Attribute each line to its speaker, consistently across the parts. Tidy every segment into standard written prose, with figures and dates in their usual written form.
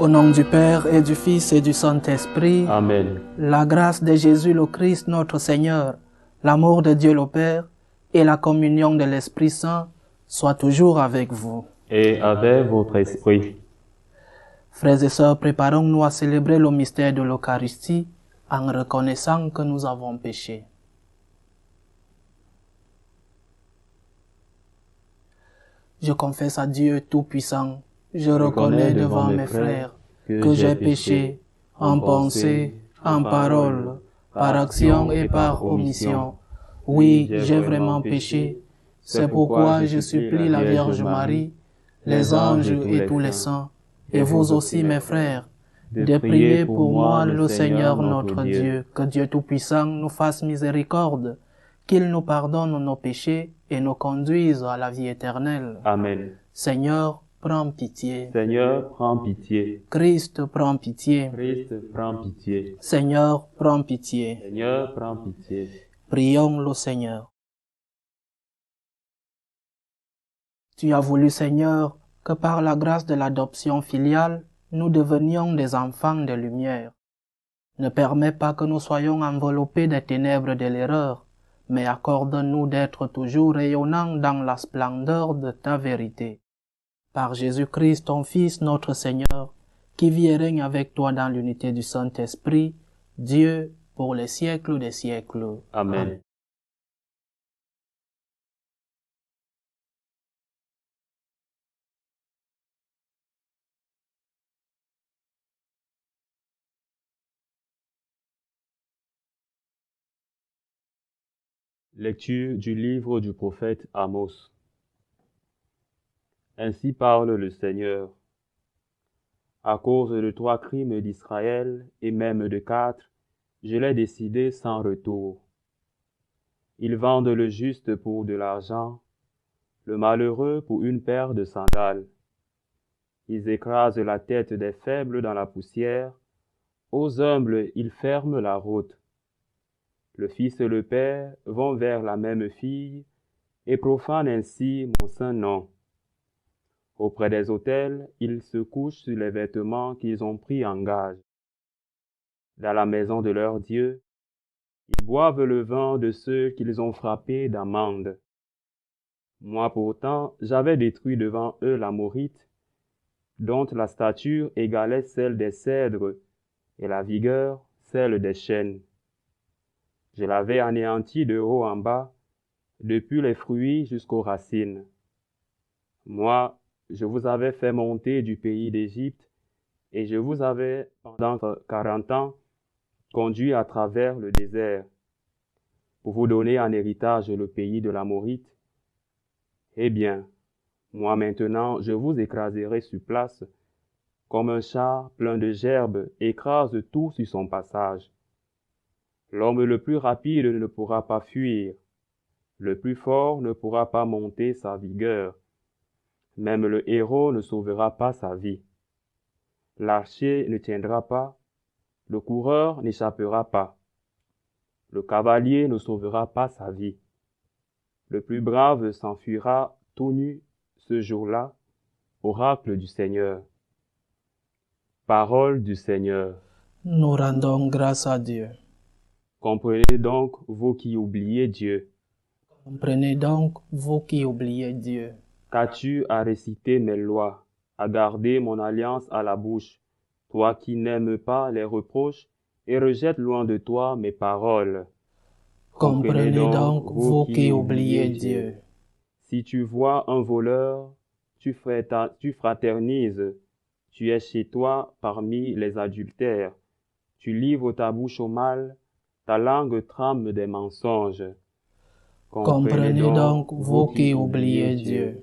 Speaker 1: Au nom du Père et du Fils et du Saint-Esprit,
Speaker 2: Amen.
Speaker 1: la grâce de Jésus le Christ notre Seigneur, l'amour de Dieu le Père et la communion de l'Esprit Saint soient toujours avec vous.
Speaker 2: Et avec votre esprit.
Speaker 1: Frères et sœurs, préparons-nous à célébrer le mystère de l'Eucharistie en reconnaissant que nous avons péché. Je confesse à Dieu Tout-Puissant, je reconnais devant mes frères que j'ai péché en pensée, en parole, par action et par omission. Oui, j'ai vraiment péché. C'est pourquoi je supplie la Vierge Marie, les anges et tous les saints, et vous aussi mes frères, de prier pour moi le Seigneur notre Dieu, que Dieu Tout-Puissant nous fasse miséricorde, qu'il nous pardonne nos péchés et nous conduise à la vie éternelle.
Speaker 2: Amen.
Speaker 1: Seigneur, prends pitié.
Speaker 2: Seigneur, prends pitié.
Speaker 1: Christ, prends pitié.
Speaker 2: Christ, prends pitié.
Speaker 1: Seigneur, prends pitié.
Speaker 2: Seigneur, prends pitié.
Speaker 1: Prions le Seigneur. Tu as voulu, Seigneur, que par la grâce de l'adoption filiale, nous devenions des enfants de lumière. Ne permets pas que nous soyons enveloppés des ténèbres de l'erreur, mais accorde-nous d'être toujours rayonnants dans la splendeur de ta vérité. Par Jésus-Christ, ton Fils, notre Seigneur, qui vit et règne avec toi dans l'unité du Saint-Esprit, Dieu, pour les siècles des siècles.
Speaker 2: Amen. Lecture du livre du prophète Amos. Ainsi parle le Seigneur. À cause de 3 crimes d'Israël, et même de 4, je l'ai décidé sans retour. Ils vendent le juste pour de l'argent, le malheureux pour une paire de sandales. Ils écrasent la tête des faibles dans la poussière, aux humbles ils ferment la route. Le fils et le père vont vers la même fille, et profanent ainsi mon saint nom. Auprès des autels, ils se couchent sur les vêtements qu'ils ont pris en gage. Dans la maison de leur Dieu, ils boivent le vin de ceux qu'ils ont frappés d'amende. Moi pourtant, j'avais détruit devant eux l'Amorite, dont la stature égalait celle des cèdres, et la vigueur celle des chênes. Je l'avais anéanti de haut en bas, depuis les fruits jusqu'aux racines. Moi, je vous avais fait monter du pays d'Égypte, et je vous avais, pendant 40 ans, conduit à travers le désert, pour vous donner en héritage le pays de l'Amorite. Eh bien, moi maintenant, je vous écraserai sur place, comme un char plein de gerbes écrase tout sur son passage. L'homme le plus rapide ne pourra pas fuir, le plus fort ne pourra pas monter sa vigueur, même le héros ne sauvera pas sa vie. L'archer ne tiendra pas, le coureur n'échappera pas, le cavalier ne sauvera pas sa vie. Le plus brave s'enfuira tout nu ce jour-là, oracle du Seigneur. Parole du Seigneur.
Speaker 1: Nous rendons grâce à Dieu.
Speaker 2: Comprenez donc, vous qui oubliez Dieu.
Speaker 1: Comprenez donc, vous qui oubliez Dieu.
Speaker 2: Qu'as-tu à réciter mes lois, à garder mon alliance à la bouche, toi qui n'aimes pas les reproches et rejettes loin de toi mes paroles?
Speaker 1: Comprenez donc, vous qui oubliez Dieu.
Speaker 2: Si tu vois un voleur, tu fraternises, tu es chez toi parmi les adultères, tu livres ta bouche au mal, ta langue trame des mensonges.
Speaker 1: Comprenez donc, vous qui oubliez Dieu.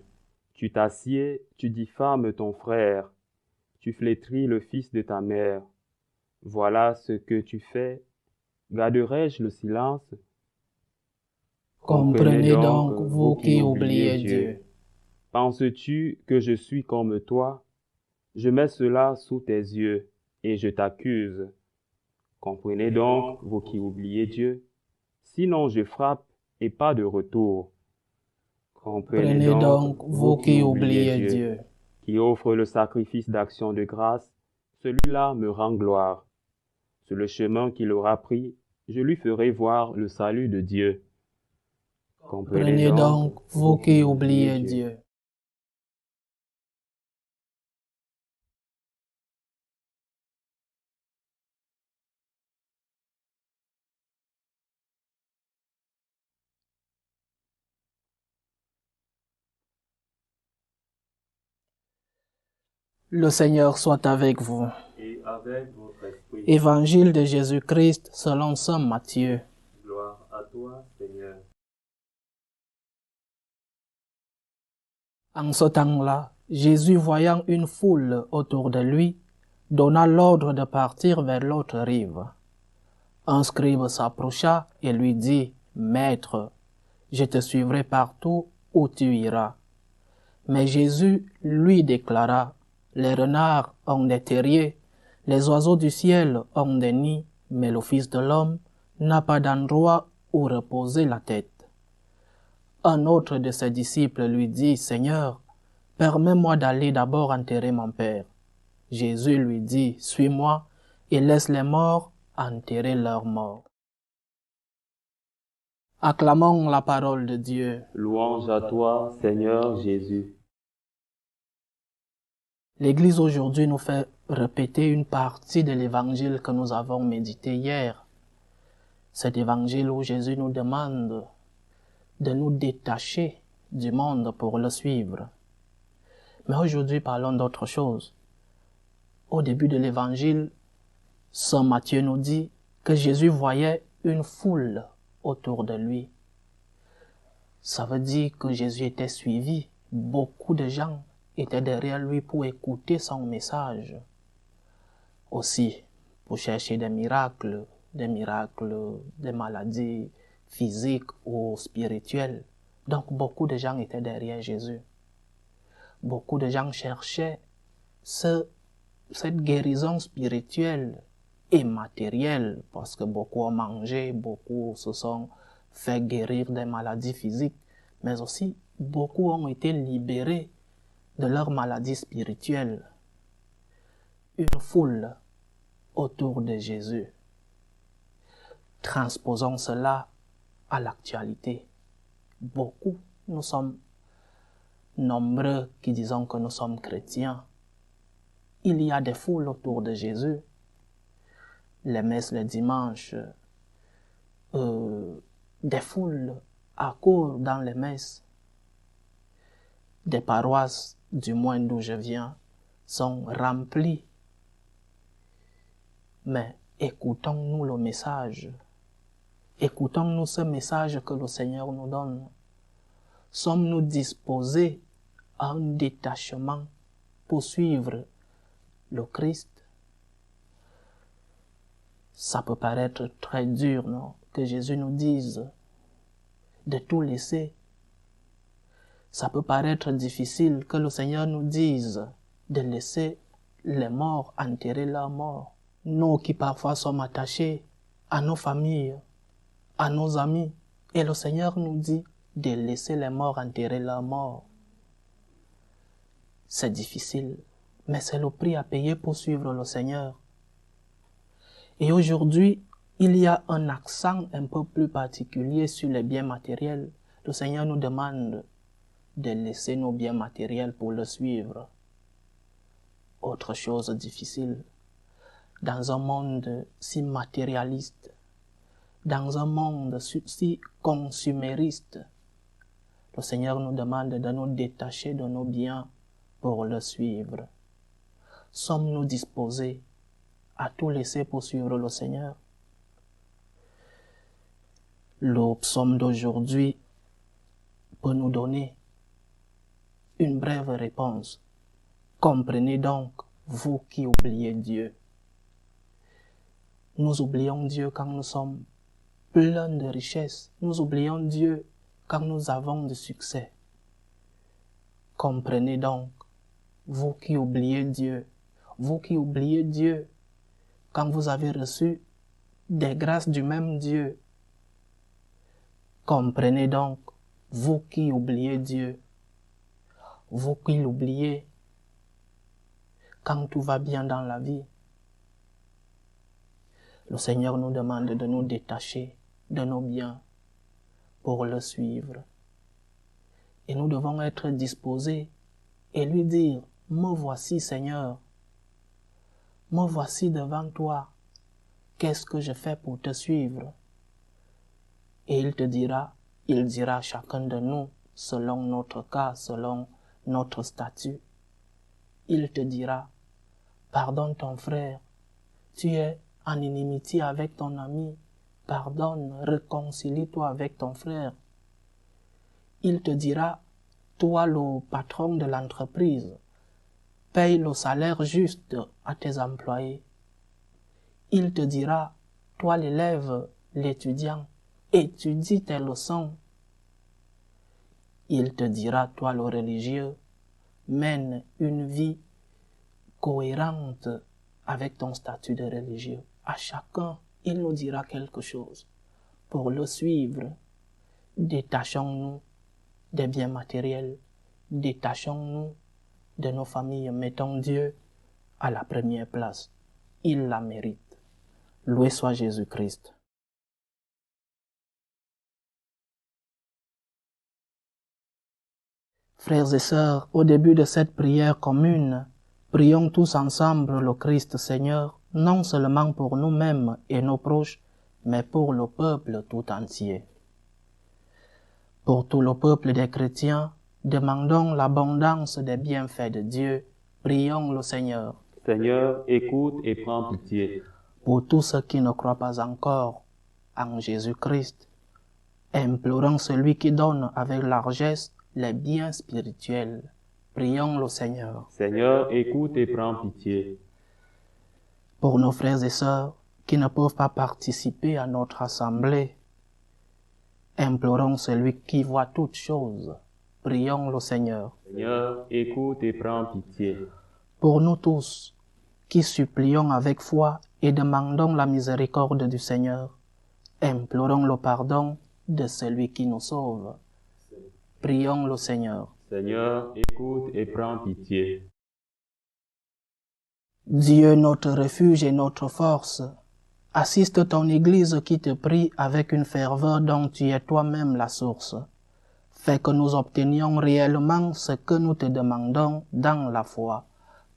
Speaker 2: Tu t'assieds, tu diffames ton frère, tu flétris le fils de ta mère. Voilà ce que tu fais. Garderai-je le silence?
Speaker 1: Comprenez donc, vous qui oubliez Dieu.
Speaker 2: Penses-tu que je suis comme toi? Je mets cela sous tes yeux, et je t'accuse. Comprenez donc, vous qui oubliez Dieu. Sinon je frappe, et pas de retour.
Speaker 1: Comprenez donc, vous qui oubliez Dieu.
Speaker 2: Qui offre le sacrifice d'action de grâce, celui-là me rend gloire. Sur le chemin qu'il aura pris, je lui ferai voir le salut de Dieu.
Speaker 1: Comprenez donc, vous qui oubliez Dieu. Le Seigneur soit avec vous.
Speaker 2: Et avec votre esprit.
Speaker 1: Évangile de Jésus-Christ selon saint Matthieu.
Speaker 2: Gloire à toi, Seigneur.
Speaker 1: En ce temps-là, Jésus, voyant une foule autour de lui, donna l'ordre de partir vers l'autre rive. Un scribe s'approcha et lui dit, « Maître, je te suivrai partout où tu iras. » Mais Jésus lui déclara, « Les renards ont des terriers, les oiseaux du ciel ont des nids, mais le Fils de l'homme n'a pas d'endroit où reposer la tête. » Un autre de ses disciples lui dit, « Seigneur, permets-moi d'aller d'abord enterrer mon Père. » Jésus lui dit, « Suis-moi et laisse les morts enterrer leurs morts. » Acclamons la parole de Dieu.
Speaker 2: Louange à toi, Seigneur Jésus.
Speaker 1: L'Église aujourd'hui nous fait répéter une partie de l'évangile que nous avons médité hier. Cet évangile où Jésus nous demande de nous détacher du monde pour le suivre. Mais aujourd'hui, parlons d'autre chose. Au début de l'évangile, saint Matthieu nous dit que Jésus voyait une foule autour de lui. Ça veut dire que Jésus était suivi. Beaucoup de gens étaient derrière lui pour écouter son message. Aussi, pour chercher des miracles, des maladies physiques ou spirituelles. Donc, beaucoup de gens étaient derrière Jésus. Beaucoup de gens cherchaient cette guérison spirituelle et matérielle, parce que beaucoup ont mangé, beaucoup se sont fait guérir des maladies physiques, mais aussi beaucoup ont été libérés de leurs maladies spirituelles. Une foule autour de Jésus. Transposons cela à l'actualité. Beaucoup, nous sommes nombreux qui disons que nous sommes chrétiens. Il y a des foules autour de Jésus. Les messes les dimanches, des foules accourent dans les messes. Des paroisses, du moins d'où je viens, sont remplies. Mais écoutons-nous le message. Écoutons-nous ce message que le Seigneur nous donne. Sommes-nous disposés à un détachement pour suivre le Christ? Ça peut paraître très dur, non? Que Jésus nous dise de tout laisser. Ça peut paraître difficile que le Seigneur nous dise de laisser les morts enterrer leurs morts. Nous qui parfois sommes attachés à nos familles, à nos amis, et le Seigneur nous dit de laisser les morts enterrer leurs morts. C'est difficile, mais c'est le prix à payer pour suivre le Seigneur. Et aujourd'hui, il y a un accent un peu plus particulier sur les biens matériels. Le Seigneur nous demande de laisser nos biens matériels pour le suivre. Autre chose difficile, dans un monde si matérialiste, dans un monde si consumériste, le Seigneur nous demande de nous détacher de nos biens pour le suivre. Sommes-nous disposés à tout laisser pour suivre le Seigneur? Le psaume d'aujourd'hui peut nous donner une brève réponse. Comprenez donc, vous qui oubliez Dieu. Nous oublions Dieu quand nous sommes pleins de richesses. Nous oublions Dieu quand nous avons du succès. Comprenez donc, vous qui oubliez Dieu. Vous qui oubliez Dieu quand vous avez reçu des grâces du même Dieu. Comprenez donc, vous qui oubliez Dieu. Vous qui l'oubliez quand tout va bien dans la vie. Le Seigneur nous demande de nous détacher de nos biens pour le suivre. Et nous devons être disposés et lui dire, me voici Seigneur, me voici devant toi, qu'est-ce que je fais pour te suivre? Et il dira à chacun de nous, selon notre cas, selon notre statut, il te dira, pardonne ton frère, tu es en inimitié avec ton ami, pardonne, réconcilie-toi avec ton frère. Il te dira, toi le patron de l'entreprise, paye le salaire juste à tes employés. Il te dira, toi l'élève, l'étudiant, étudie tes leçons. Il te dira, toi le religieux, mène une vie cohérente avec ton statut de religieux. À chacun, il nous dira quelque chose. Pour le suivre, détachons-nous des biens matériels, détachons-nous de nos familles, mettons Dieu à la première place. Il la mérite. Loué soit Jésus-Christ. Frères et sœurs, au début de cette prière commune, prions tous ensemble le Christ Seigneur, non seulement pour nous-mêmes et nos proches, mais pour le peuple tout entier. Pour tout le peuple des chrétiens, demandons l'abondance des bienfaits de Dieu. Prions le Seigneur.
Speaker 2: Seigneur, écoute et prends pitié.
Speaker 1: Pour tous ceux qui ne croient pas encore en Jésus-Christ, implorons celui qui donne avec largesse les biens spirituels. Prions le Seigneur.
Speaker 2: Seigneur, écoute et prends pitié.
Speaker 1: Pour nos frères et sœurs qui ne peuvent pas participer à notre assemblée, implorons celui qui voit toutes choses. Prions le Seigneur.
Speaker 2: Seigneur, écoute et prends pitié.
Speaker 1: Pour nous tous, qui supplions avec foi et demandons la miséricorde du Seigneur, implorons le pardon de celui qui nous sauve. Prions le Seigneur.
Speaker 2: Seigneur, écoute et prends pitié.
Speaker 1: Dieu, notre refuge et notre force, assiste ton Église qui te prie avec une ferveur dont tu es toi-même la source. Fais que nous obtenions réellement ce que nous te demandons dans la foi.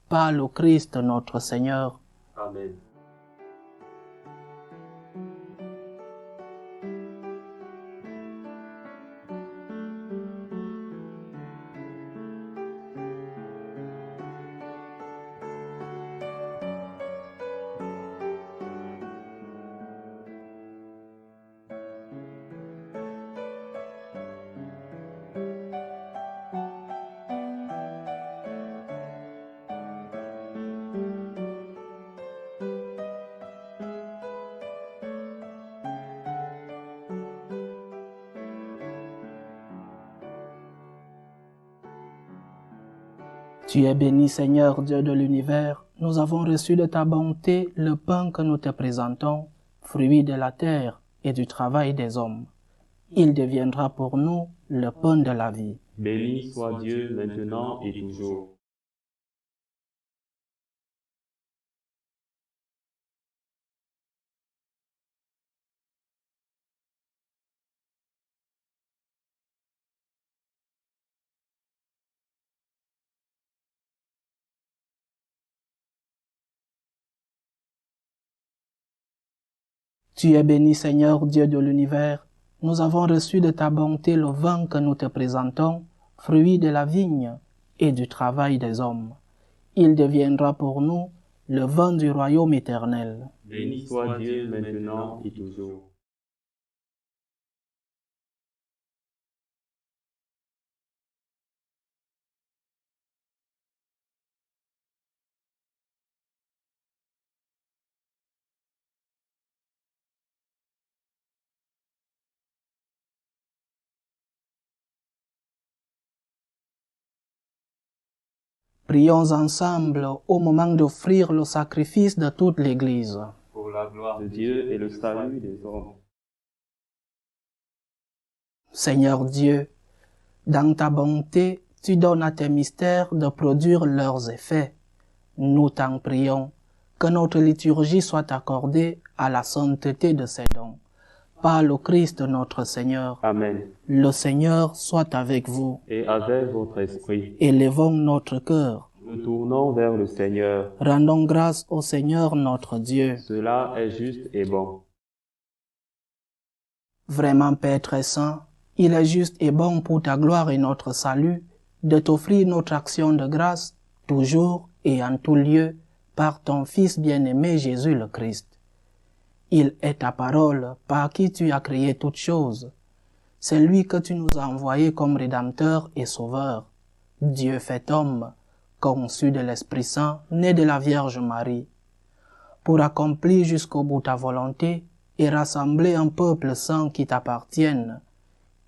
Speaker 1: Par le Christ notre Seigneur.
Speaker 2: Amen.
Speaker 1: Tu es béni, Seigneur Dieu de l'univers. Nous avons reçu de ta bonté le pain que nous te présentons, fruit de la terre et du travail des hommes. Il deviendra pour nous le pain de la vie.
Speaker 2: Béni soit Dieu maintenant et toujours.
Speaker 1: Tu es béni, Seigneur Dieu de l'univers. Nous avons reçu de ta bonté le vin que nous te présentons, fruit de la vigne et du travail des hommes. Il deviendra pour nous le vin du royaume éternel.
Speaker 2: Béni soit Dieu maintenant et toujours.
Speaker 1: Prions ensemble au moment d'offrir le sacrifice de toute l'Église.
Speaker 2: Pour la gloire de Dieu et le salut des hommes.
Speaker 1: Seigneur Dieu, dans ta bonté, tu donnes à tes mystères de produire leurs effets. Nous t'en prions, que notre liturgie soit accordée à la sainteté de ses dons. Par le Christ notre Seigneur.
Speaker 2: Amen.
Speaker 1: Le Seigneur soit avec vous.
Speaker 2: Et avec votre esprit.
Speaker 1: Élevons notre cœur.
Speaker 2: Nous tournons vers le Seigneur.
Speaker 1: Rendons grâce au Seigneur notre Dieu.
Speaker 2: Cela est juste et bon.
Speaker 1: Vraiment, Père très saint, il est juste et bon pour ta gloire et notre salut de t'offrir notre action de grâce, toujours et en tout lieu, par ton Fils bien-aimé Jésus le Christ. Il est ta parole par qui tu as créé toutes choses. C'est lui que tu nous as envoyé comme Rédempteur et Sauveur. Dieu fait homme, conçu de l'Esprit Saint, né de la Vierge Marie. Pour accomplir jusqu'au bout ta volonté et rassembler un peuple saint qui t'appartienne,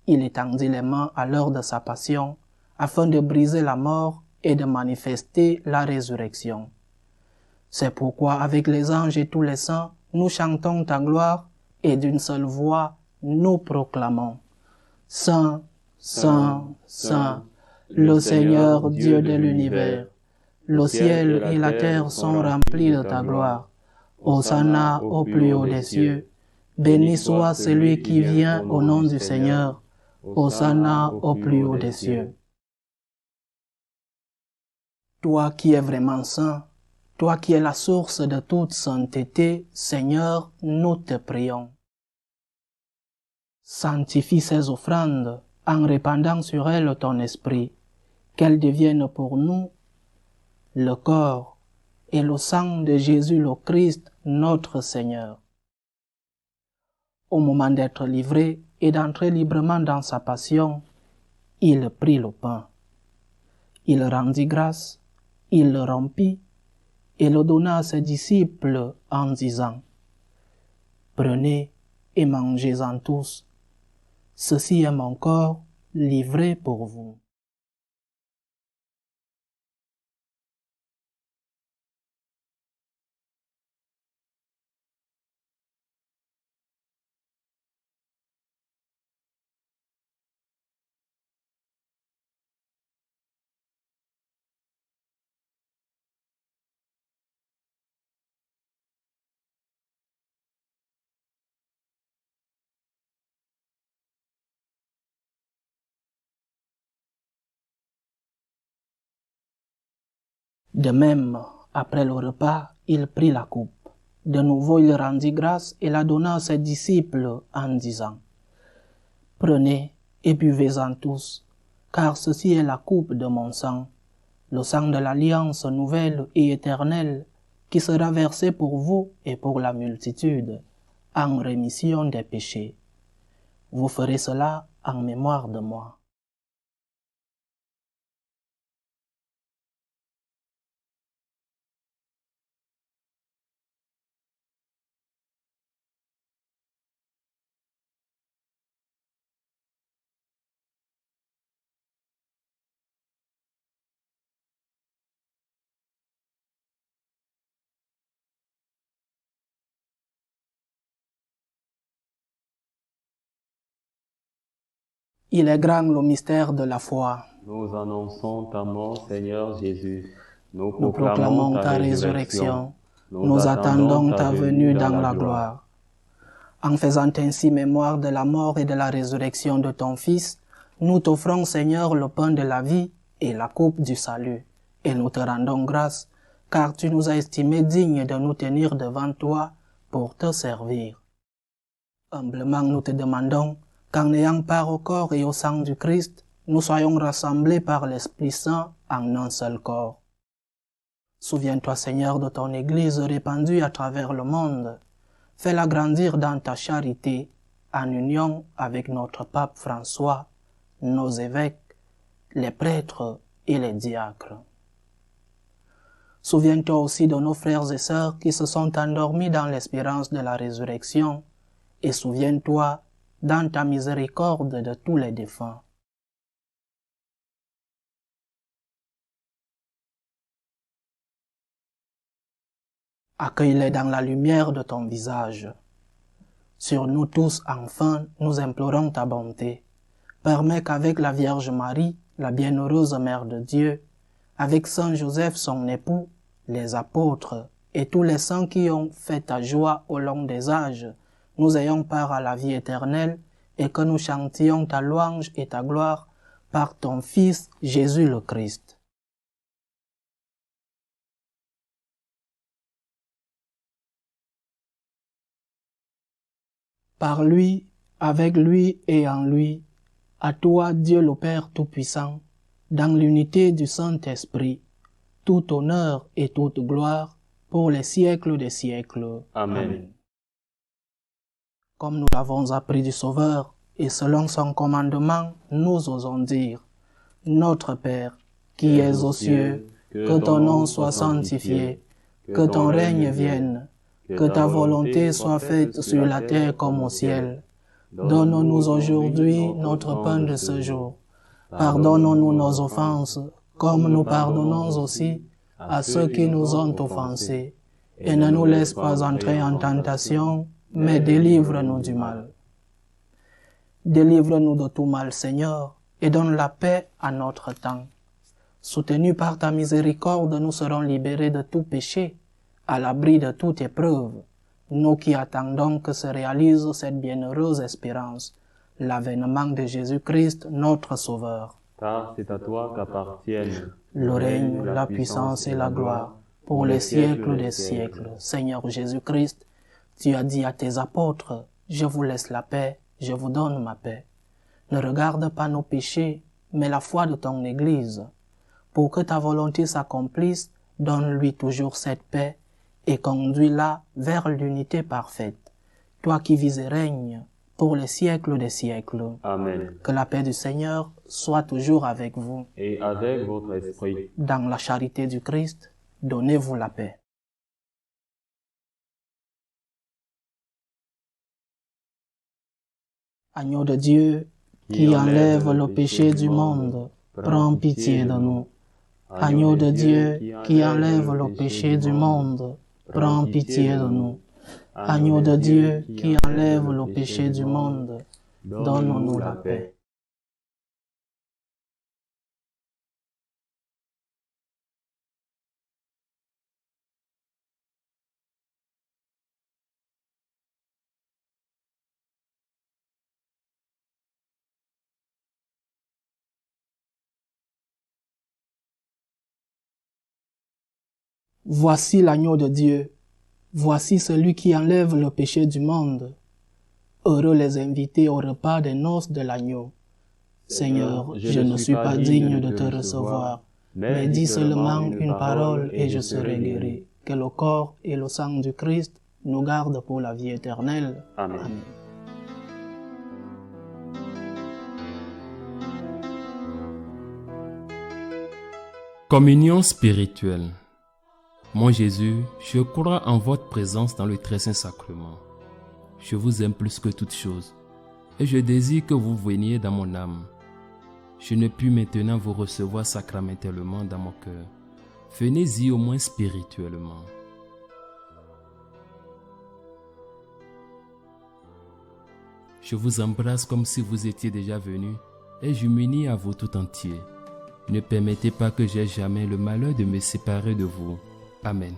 Speaker 1: il étendit les mains à l'heure de sa passion, afin de briser la mort et de manifester la résurrection. C'est pourquoi avec les anges et tous les saints, nous chantons ta gloire et d'une seule voix, nous proclamons. Saint, Saint, Saint, le Seigneur Dieu de l'univers. Le ciel et la terre sont remplis de ta gloire. Hosanna au plus haut des cieux. Béni soit celui qui vient au nom du Seigneur. Hosanna au plus haut des cieux. Toi qui es vraiment saint, toi qui es la source de toute sainteté, Seigneur, nous te prions. Sanctifie ces offrandes en répandant sur elles ton esprit, qu'elles deviennent pour nous le corps et le sang de Jésus le Christ, notre Seigneur. Au moment d'être livré et d'entrer librement dans sa passion, il prit le pain. Il rendit grâce, il le rompit et le donna à ses disciples en disant, « Prenez et mangez-en tous. Ceci est mon corps livré pour vous. » De même, après le repas, il prit la coupe. De nouveau, il rendit grâce et la donna à ses disciples en disant, « Prenez et buvez-en tous, car ceci est la coupe de mon sang, le sang de l'alliance nouvelle et éternelle, qui sera versé pour vous et pour la multitude, en rémission des péchés. Vous ferez cela en mémoire de moi. » Il est grand le mystère de la foi.
Speaker 2: Nous annonçons ta mort, Seigneur Jésus.
Speaker 1: Nous proclamons ta résurrection. Nous attendons ta venue dans la gloire. En faisant ainsi mémoire de la mort et de la résurrection de ton Fils, nous t'offrons, Seigneur, le pain de la vie et la coupe du salut. Et nous te rendons grâce, car tu nous as estimés dignes de nous tenir devant toi pour te servir. Humblement nous te demandons qu'en ayant part au corps et au sang du Christ, nous soyons rassemblés par l'Esprit Saint en un seul corps. Souviens-toi, Seigneur, de ton Église répandue à travers le monde. Fais-la grandir dans ta charité, en union avec notre pape François, nos évêques, les prêtres et les diacres. Souviens-toi aussi de nos frères et sœurs qui se sont endormis dans l'espérance de la résurrection, et souviens-toi dans ta miséricorde de tous les défunts. Accueille-les dans la lumière de ton visage. Sur nous tous, enfin, nous implorons ta bonté. Permets qu'avec la Vierge Marie, la bienheureuse Mère de Dieu, avec Saint Joseph son époux, les apôtres et tous les saints qui ont fait ta joie au long des âges, nous ayons part à la vie éternelle, et que nous chantions ta louange et ta gloire par ton Fils Jésus le Christ. Par lui, avec lui et en lui, à toi Dieu le Père Tout-Puissant, dans l'unité du Saint-Esprit, tout honneur et toute gloire pour les siècles des siècles.
Speaker 2: Amen.
Speaker 1: Comme nous l'avons appris du Sauveur, et selon son commandement, nous osons dire, Notre Père, qui es aux cieux, que ton nom soit sanctifié, que ton règne vienne, que ta volonté soit faite sur la terre comme au ciel. Donne-nous aujourd'hui notre pain de ce jour. Pardonne-nous nos offenses, comme nous pardonnons aussi à ceux qui nous ont offensés. Et ne nous laisse pas entrer en tentation, mais délivre-nous du mal. Délivre-nous de tout mal, Seigneur, et donne la paix à notre temps. Soutenus par ta miséricorde, nous serons libérés de tout péché, à l'abri de toute épreuve, nous qui attendons que se réalise cette bienheureuse espérance, l'avènement de Jésus-Christ, notre Sauveur.
Speaker 2: Car c'est à toi qu'appartiennent
Speaker 1: le règne, la puissance et la gloire, pour les siècles des siècles. Seigneur Jésus-Christ, tu as dit à tes apôtres, je vous laisse la paix, je vous donne ma paix. Ne regarde pas nos péchés, mais la foi de ton Église. Pour que ta volonté s'accomplisse, donne-lui toujours cette paix et conduis-la vers l'unité parfaite. Toi qui vis et règnes pour les siècles des siècles.
Speaker 2: Amen.
Speaker 1: Que la paix du Seigneur soit toujours avec vous.
Speaker 2: Et avec votre esprit.
Speaker 1: Dans la charité du Christ, donnez-vous la paix. Agneau de Dieu, qui enlève le péché du monde, prends pitié de nous. Agneau de Dieu, qui enlève le péché du monde, prends pitié de nous. Agneau de Dieu, qui enlève le péché du monde, donne-nous la paix. Voici l'agneau de Dieu, voici celui qui enlève le péché du monde. Heureux les invités au repas des noces de l'agneau. Seigneur, je ne suis pas digne de te recevoir, mais dis seulement une parole et je serai guéri. Que le corps et le sang du Christ nous gardent pour la vie éternelle.
Speaker 2: Amen.
Speaker 1: Amen.
Speaker 3: Communion spirituelle. Mon Jésus, je crois en votre présence dans le très saint sacrement. Je vous aime plus que toute chose, et je désire que vous veniez dans mon âme. Je ne puis maintenant vous recevoir sacramentellement dans mon cœur. Venez-y au moins spirituellement. Je vous embrasse comme si vous étiez déjà venu, et je m'unis à vous tout entier. Ne permettez pas que j'aie jamais le malheur de me séparer de vous. Amen.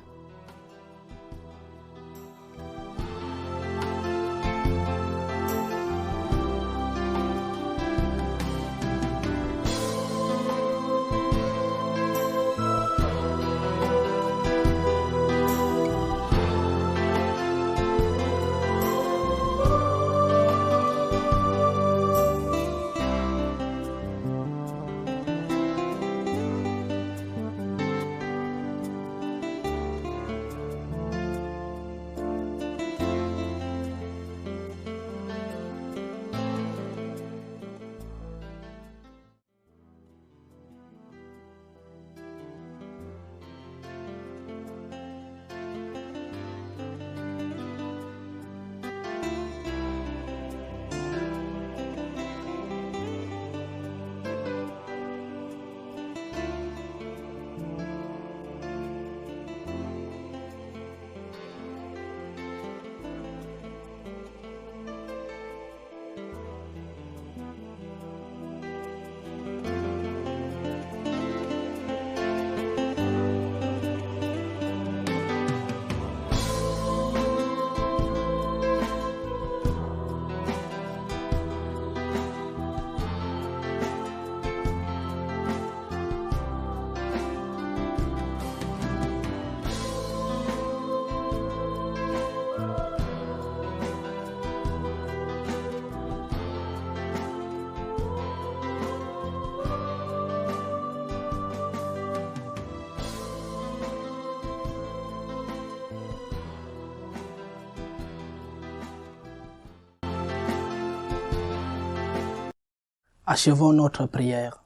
Speaker 1: Achevons notre prière.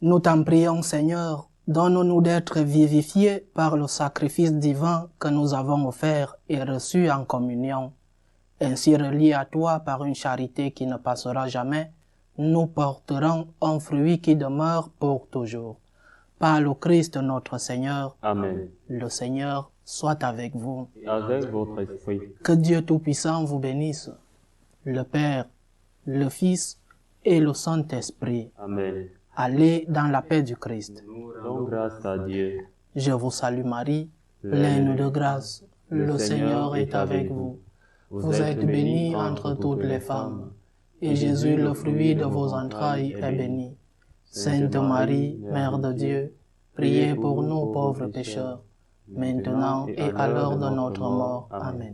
Speaker 1: Nous t'en prions, Seigneur, donne-nous d'être vivifiés par le sacrifice divin que nous avons offert et reçu en communion. Ainsi reliés à toi par une charité qui ne passera jamais, nous porterons un fruit qui demeure pour toujours. Par le Christ notre Seigneur.
Speaker 2: Amen.
Speaker 1: Le Seigneur soit avec vous.
Speaker 2: Et avec votre esprit.
Speaker 1: Que Dieu Tout-Puissant vous bénisse, le Père, le Fils et le Saint-Esprit.
Speaker 2: Amen.
Speaker 1: Allez dans la paix du Christ.
Speaker 2: Nous rendons grâce à Dieu.
Speaker 1: Je vous salue Marie, pleine de grâce. Le Seigneur est avec vous. Vous êtes bénie entre toutes les femmes, et Jésus, le fruit de vos entrailles, est béni. Sainte Marie, Mère de Dieu, priez pour nous pauvres pécheurs, maintenant et à l'heure de notre mort. Amen.